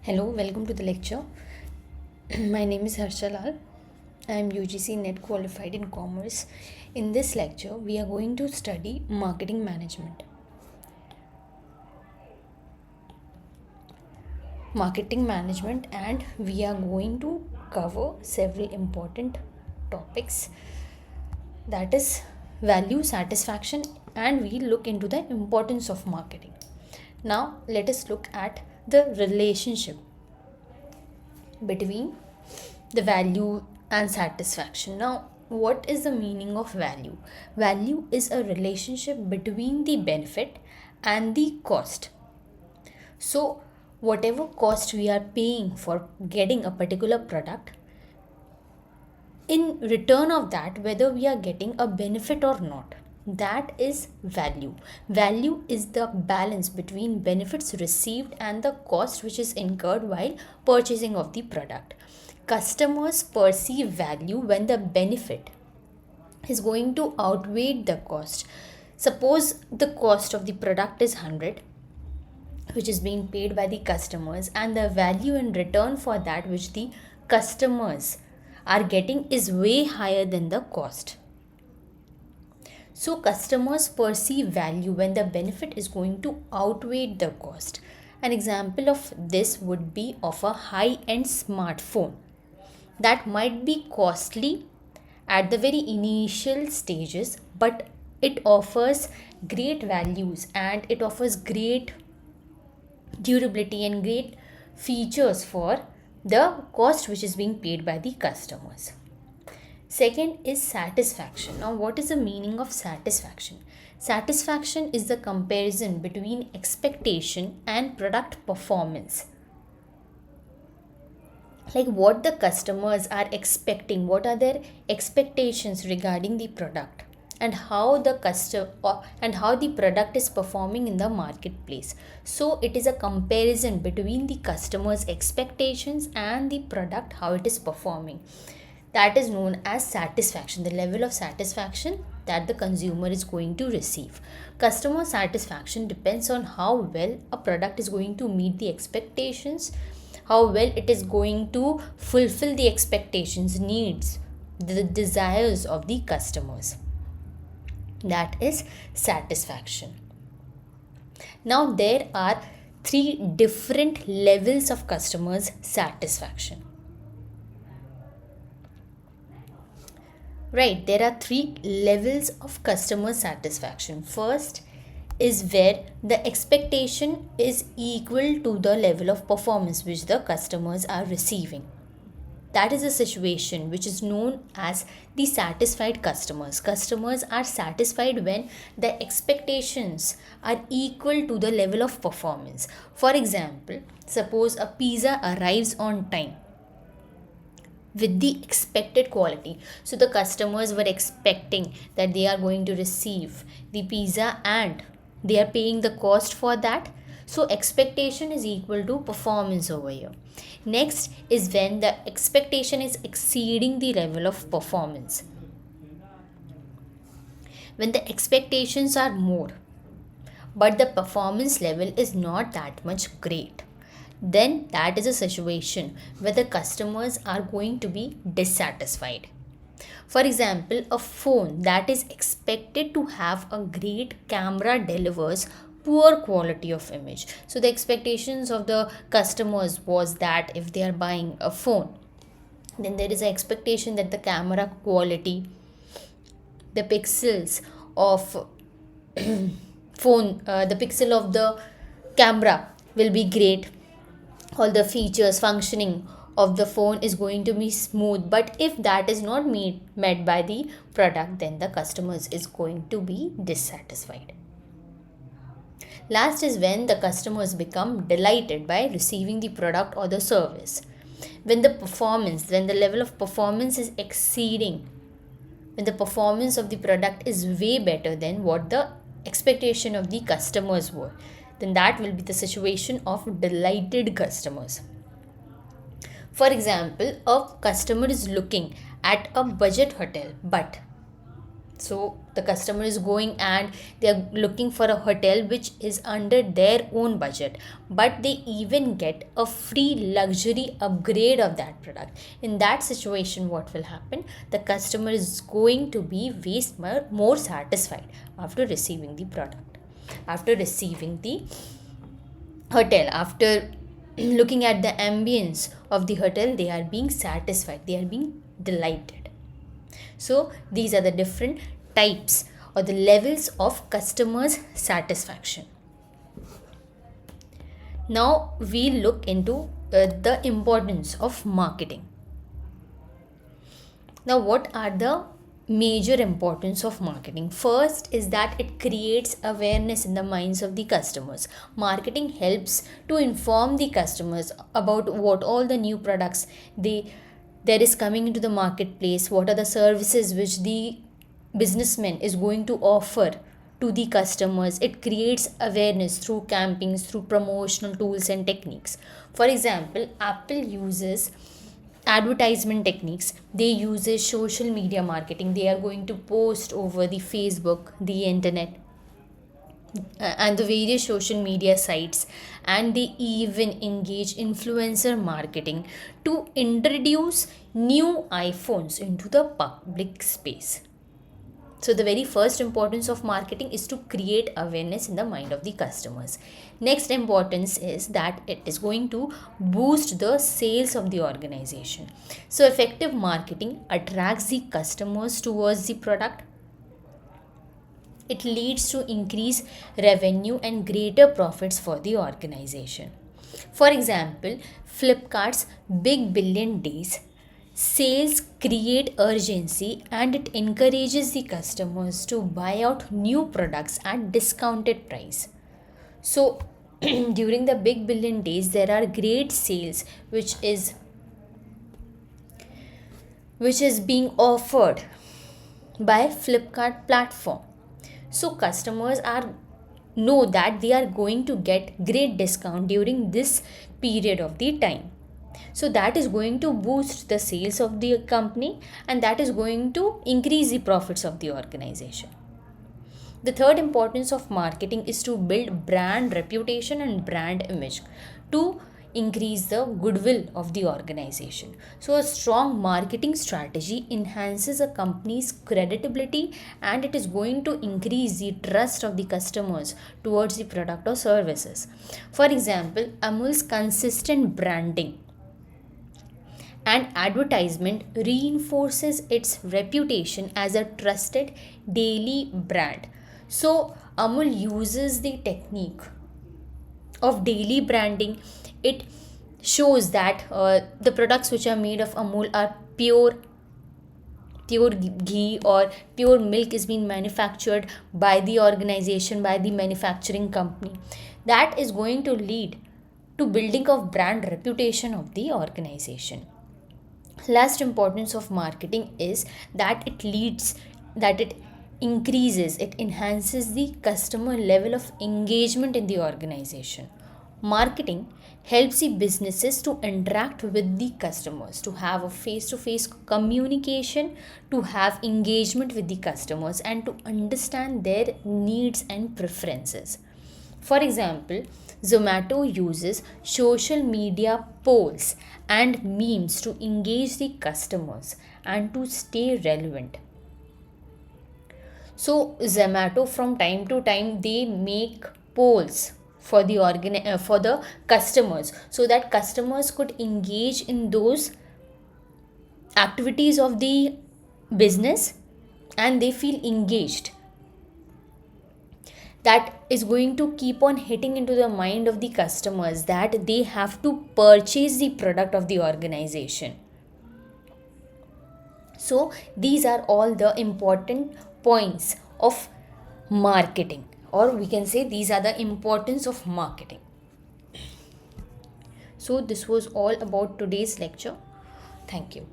Hello, welcome to the lecture. My name is Harsha Lal. I am UGC NET qualified in commerce. In this lecture, we are going to study marketing management. Marketing management, and we are going to cover several important topics, that is value, satisfaction, and we look into the importance of marketing. Now, let us look at the relationship between the value and satisfaction. Now, what is the meaning of value? Value is a relationship between the benefit and the cost. So, whatever cost we are paying for getting a particular product, in return of that, whether we are getting a benefit or not, that is value. Value is the balance between benefits received and the cost which is incurred while purchasing of the product. Customers perceive value when the benefit is going to outweigh the cost. Suppose the cost of the product is 100, which is being paid by the customers, and the value in return for that which the customers are getting is way higher than the cost. So customers perceive value when the benefit is going to outweigh the cost. An example of this would be of a high-end smartphone that might be costly at the very initial stages, but it offers great values and it offers great durability and great features for the cost which is being paid by the customers. Second is satisfaction. Now, what is the meaning of satisfaction? Satisfaction is the comparison between expectation and product performance. Like what the customers are expecting, what are their expectations regarding the product, and how the product is performing in the marketplace. So it is a comparison between the customers' expectations and the product, how it is performing. That is known as satisfaction, the level of satisfaction that the consumer is going to receive. Customer satisfaction depends on how well a product is going to meet the expectations, how well it is going to fulfill the expectations, needs, the desires of the customers. That is satisfaction. Now, there are three different levels of customers' satisfaction. Right, there are three levels of customer satisfaction. First is where the expectation is equal to the level of performance which the customers are receiving. That is a situation which is known as the satisfied customers. Customers are satisfied when the expectations are equal to the level of performance. For example, suppose a pizza arrives on time with the expected quality. So the customers were expecting that they are going to receive the pizza and they are paying the cost for that. So expectation is equal to performance over here. Next is when the expectation is exceeding the level of performance. When the expectations are more, but the performance level is not that much great, then that is a situation where the customers are going to be dissatisfied. For example, a phone that is expected to have a great camera delivers poor quality of image. So the expectations of the customers was that if they are buying a phone, then there is an expectation that the camera quality, the pixels of the pixel of the camera will be great, all the features functioning of the phone is going to be smooth. But if that is not met by the product, then the customers is going to be dissatisfied. Last is when the customers become delighted by receiving the product or the service. When the level of performance is exceeding, when the performance of the product is way better than what the expectation of the customers were, then that will be the situation of delighted customers. For example, a customer is looking at a budget hotel, but so The customer is going and they are looking for a hotel which is under their own budget, but they even get a free luxury upgrade of that product. In that situation, what will happen? The customer is going to be more satisfied after receiving the product, after receiving the hotel, after looking at the ambience of the hotel. They are being satisfied, they are being delighted. So these are the different types or the levels of customers satisfaction. Now we look into the importance of marketing. Now, what are the major importance of marketing? First is that it creates awareness in the minds of the customers. Marketing helps to inform the customers about what all the new products there is coming into the marketplace, what are the services which the businessman is going to offer to the customers. It creates awareness through campaigns, through promotional tools and techniques. For example, Apple uses advertisement techniques. They uses social media marketing. They are going to post over the Facebook, the internet, and the various social media sites, and they even engage influencer marketing to introduce new iPhones into the public space. So, the very first importance of marketing is to create awareness in the mind of the customers. Next importance is that it is going to boost the sales of the organization. So, effective marketing attracts the customers towards the product. It leads to increased revenue and greater profits for the organization. For example, Flipkart's Big Billion Days sales create urgency and it encourages the customers to buy out new products at discounted price. So during the Big Billion Days, there are great sales which is being offered by Flipkart platform. So customers are know that they are going to get great discount during this period of the time. So that is going to boost the sales of the company, and that is going to increase the profits of the organization. The third importance of marketing is to build brand reputation and brand image to increase the goodwill of the organization. So, a strong marketing strategy enhances a company's credibility and it is going to increase the trust of the customers towards the product or services. For example, Amul's consistent branding and advertisement reinforces its reputation as a trusted daily brand. So, Amul uses the technique of daily branding. It shows that the products which are made of Amul are pure ghee or pure milk is being manufactured by the organization, by the manufacturing company. That is going to lead to building of brand reputation of the organization. Last importance of marketing is that it increases, it enhances the customer level of engagement in the organization. Marketing helps the businesses to interact with the customers, to have a face to face communication, to have engagement with the customers, and to understand their needs and preferences. For example, Zomato uses social media polls and memes to engage the customers and to stay relevant. So Zomato from time to time they make polls for the for the customers, so that customers could engage in those activities of the business and they feel engaged. That is going to keep on hitting into the mind of the customers that they have to purchase the product of the organization. So these are all the important points of marketing, or we can say these are the importance of marketing. So this was all about today's lecture. Thank you.